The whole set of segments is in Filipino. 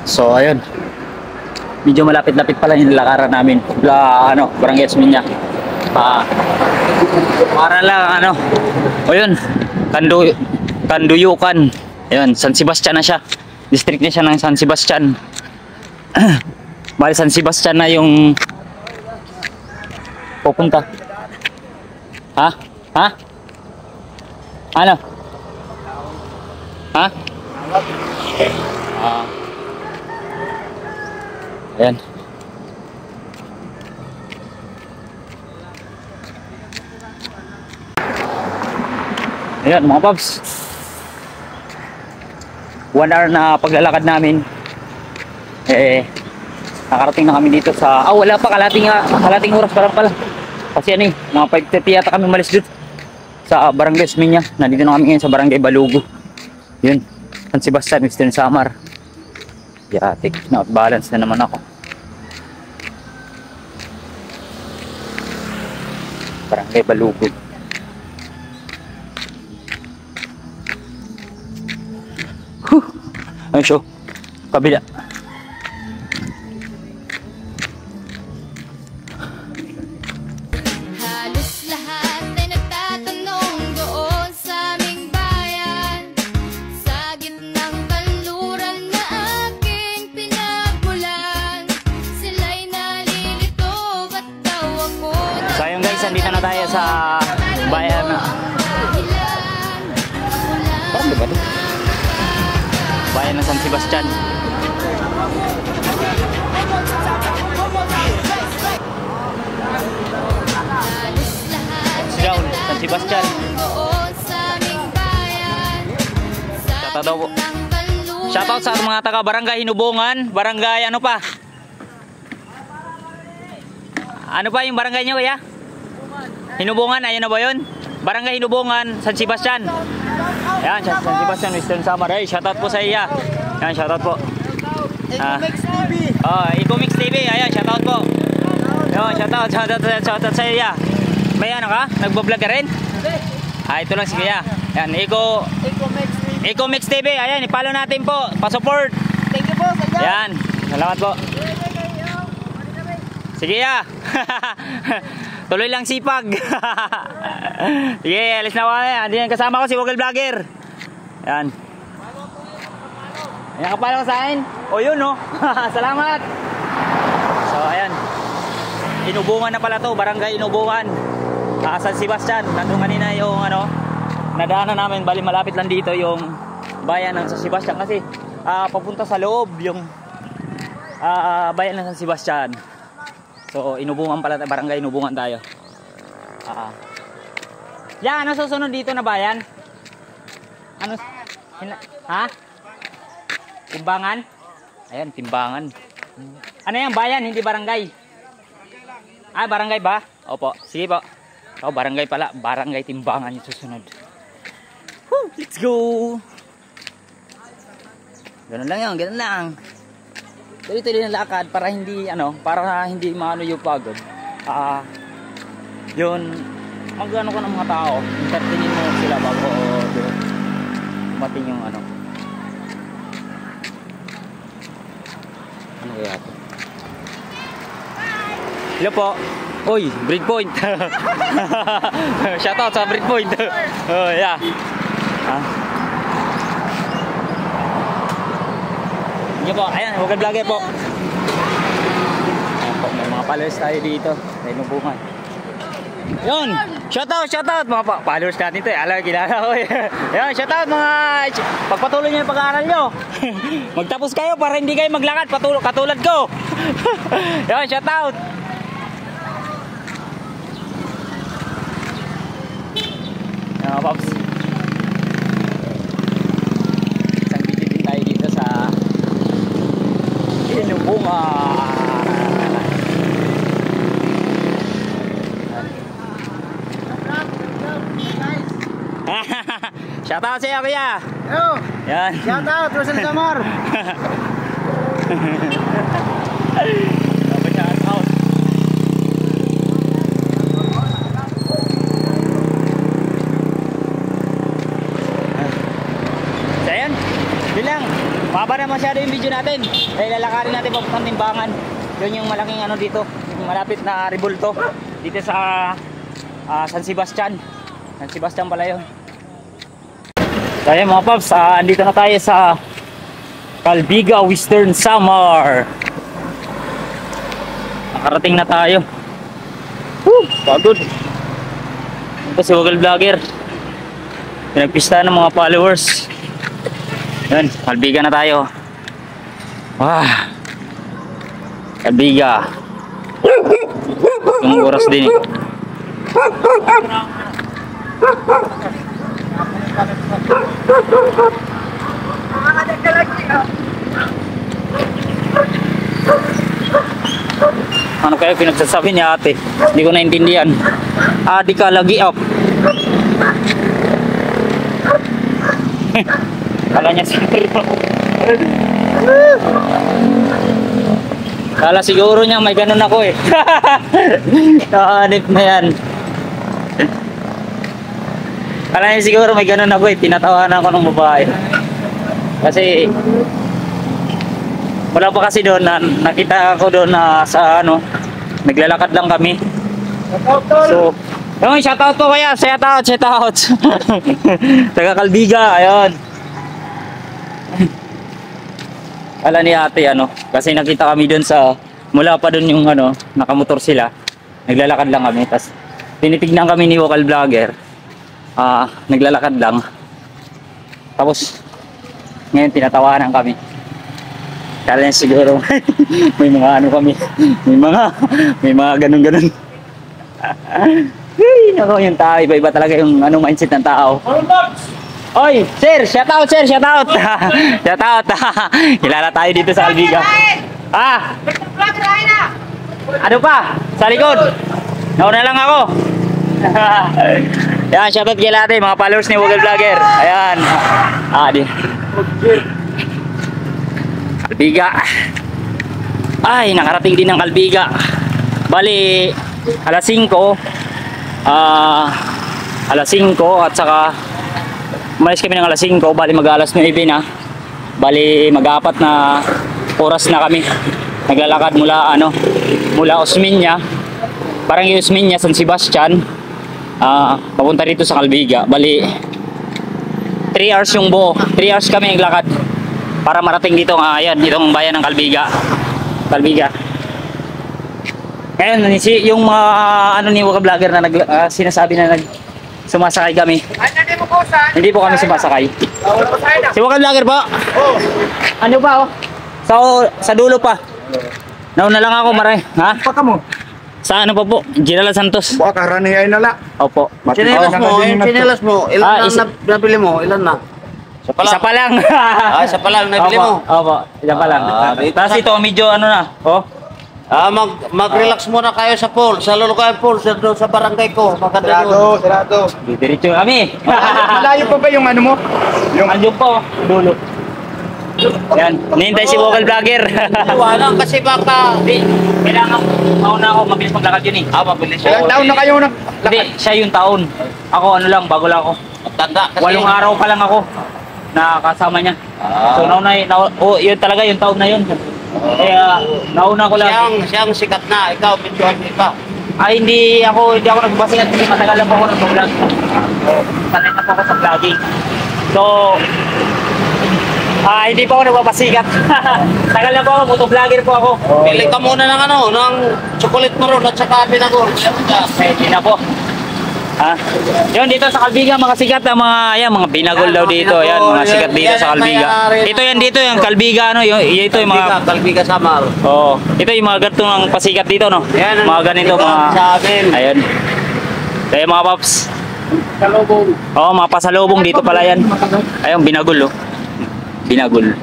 So ayun, medyo malapit-lapit pala yung lakaran namin Barangay Esminya. Para lang o yun, Kanduyukan. Ayun, San Sebastian na siya. District niya siya ng San Sebastian. Bali San Sebastian na yung pupunta. Ha? Ha? Ano? Ha? Ayan. Ayan mga paps, 1 hour na paglalakad namin, nakarating na kami dito sa wala pa, kalating oras pa lang pala kasi mga 5:30 yata kami umalis dito sa Barangay Esminya. Nandito na kami ngayon sa Barangay Balugo, yun, San Sebastian, Western Samar. Yatik, na balance na naman ako. Barangay Balugo. Ayun siya, kabila. Halos lahat ay nagtatanong doon sa aming bayan, sa gitnang kanluran na aking pinagmulan. Sila'y nalilito, ba't daw ako na... So ayun guys, andito na tayo sa bayan na parang diba ito? Bayan ng San Sebastian. Down, San Sebastian. Shoutout daw po. Shoutout sa mga taga Barangay Hinubungan. Barangay ano pa? Ano pa yung barangay nyo kaya? Hinubungan, ayun na ba yun? Barangay Hinubungan, San Sebastian. Yan, San Sebastian, Western Samar. Ay, shoutout po sa iya. Yan, shoutout po. Ecomix TV. Ecomix TV. Ayan, shoutout po. Yan, shoutout sa iya. May ano ka? Nagbo-vlog ka rin? Ito lang sige ya. Yan, Ecomix TV. Ayan, i-follow natin po. Pa-support. Thank you po sa inyo. Yan, salamat po. Sige ya. Tuloy lang sipag. Sige, alis na kami. Andiyan kasama ko si Google Vlogger. Yan. Ayan, kapala ka sa akin. O yun no. Salamat. So ayan, Inubungan na pala to. Barangay Inubungan, San Sebastian. Nandun kanina yung nadaanan namin. Bali malapit lang dito yung bayan ng San Sebastian. Kasi papunta sa loob yung bayan ng San Sebastian. So Inubungan pala, barangay Inubungan tayo. Yan, ano susunod dito na bayan? Ano? Ha? Timbangan? Ayan, Timbangan. Ano yan, bayan, hindi barangay? Barangay ba? Opo, sige po. Barangay pala, barangay Timbangan yung susunod. Woo, let's go! Ganun lang yan, ganun lang. Tuloy-tuloy ng lakad para hindi para hindi maano yung pagod. Yun, mag-ano ka ng mga tao, entertainin mo sila bago dumating yung ano kaya ito. Hello po. Uy, Breadpoint. Shoutout sa Breadpoint. Oh yeah. Yun po, ayan, Google Vlogger po. Ayan po, may mga followers tayo dito sa Inubungan. Yun, shoutout mga followers natin ito kilala ko Yun, shoutout mga, pagpatuloy nyo yung pag-aaral nyo. Magtapos kayo para hindi kayo maglakad katulad ko. Yun, shoutout. Mga paps, isang video din tayo dito sa Inubungan. Shoutout sa iyo, kuya. Yo. Yan. Shoutout, Rosel Samar. Shoutout. So, ayan. Bilang. Baba naman siya detalyado yung video natin. Dahil lalakarin natin papuntang Timbangan. Yun yung malaking ano dito, yung malapit na rebulto dito sa San Sebastian. San Sebastian pala yun. So ayan mga paps, andito na tayo sa Calbiga Western Samar. Nakarating na tayo. Woo! Pagod. Ito si Wagal Vlogger. Pinagpista ng mga followers. Yan, Calbiga na tayo. Wah, Calbiga. Yung oras din eh. Ano kaya pinagsasabi niya ate? Hindi ko naintindihan. Di ka lagi up. Kala niya siguro. Kala siguro niya may ganun ako eh. Nakaanip na yan. Kala niya siguro may ganun ako eh. Tinatawanan ako ng babae. Kasi wala pa kasi doon na nakita ko doon na sa ano, naglalakad lang kami. So, yung shoutout po kaya, shoutout. Taga Calbiga, ayun. Kala ni ate ano, kasi nakita kami doon sa, mula pa doon yung ano, nakamotor sila. Naglalakad lang kami, tapos tinitignan kami ni Wagal Vlogger. Naglalakad lang. Tapos, ngayon tinatawanan kami. Kala niya siguro may mga ano kami, may mga ganun. Hey, nako yung tao, iba talaga yung ano mindset ng tao. Oy, sir, shout out. Shout out. Kilala tayo dito sa Calbiga. Ano pa? Sa likod. Nauna lang ako. Yan, shout out kay lahat mga followers ni Wagal Vlogger. Ayan. Di. Calbiga. Ay, nakarating din ng Calbiga. Bali, alas 5. Alas 5 at saka umalis kami ng alas 5. Bali mag-alas 9 na. Bali mag-apat na oras na kami. Naglalakad mula Osmeña. Parang yung Osmeña, San Sebastian. Papunta dito sa Calbiga. Bali 3 hours yung buo. 3 hours kami naglakad para marating dito ayan, ditong bayan ng Calbiga. Ngayon, yung mga ano ni Wagal Vlogger na sinasabi na sumasakay kami. Hindi po kami sumasakay. Si Wagal Vlogger po? Ano pa oh? Sa dulo pa. Nauna lang ako maray. Ha? Paka mo. Sa ano pa po? General Santos. Baka karanihay na la. Opo. Chinelas mo, ilan na nabili mo? Ilan na? Isa pa lang. Isa pa lang nabili mo. Opo, isa pa lang. Tapos ito medyo ano na. Oh. Mag-relax muna kayo sa pool, sa Lulucayan pool, sa barangay ko. Maganda doon. Sarado. Diretso kami. Malayo pa ba yung ano mo? Yung Andiyan po, dulo. Yan, nihintay si Wagal Vlogger. Iwanan kasi baka... Kailangan mauna ako, mabilis maglakad yun eh. Mabilis ilang taon na kayo nang Hindi, siya yung taon. Ako ano lang, bago lang ako. Tanda kasi... 8 araw pa lang ako na kasama niya. So yun talaga yung taon na yun. Kaya nauna ko lang. Siyang sikat na, ikaw, medyo hindi pa. Hindi ako nagbabasikat kasi matagal lang po ako nag-vlog. Sanay na po ako sa vlogging. So, hindi pa ako nagbabasikat. Tagal na po ako, motovlogger po ako. Pili ka muna ng chocolate maroon at saka pinagor. Hindi na po. Yun dito sa Calbiga mga sikat ang mga binagol daw dito. Ayan, mga sikat dito sa Calbiga. Ito yung Calbiga ito yung mga Calbiga Samar. Oo. Ito yung mga ganitong pasikat dito no. Mga ganito mga ayun. Kaya mga paps. Salubong. Oo, mga pasalubong dito pala yan. Ayun, binagol oh. Binagol.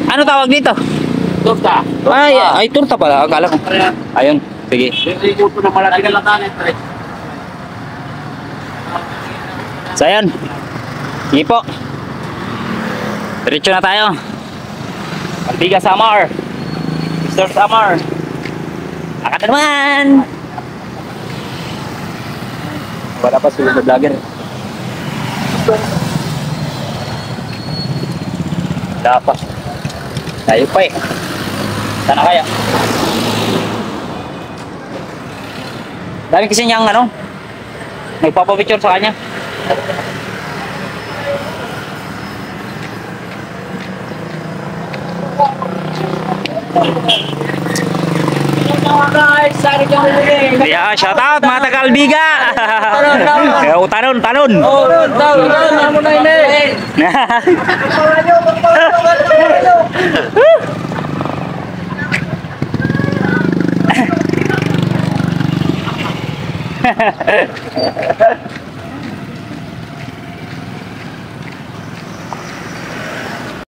Ano tawag dito? Turta. Ay, turta pala. Akala ko. Ayun, sige. Ikot po na malaki na latanin. So ayan. Sige po. Diretso na tayo. Calbiga Samar. Mr. Samar. Akad na naman. Wala pa sila na vlogger. Dapat. Tayo pa eh. Sana kaya. Dami kasi niyang ano, nagpapapicture sa kanya. Yeah, shout out mga taga-Albiga. Tanon, tanon.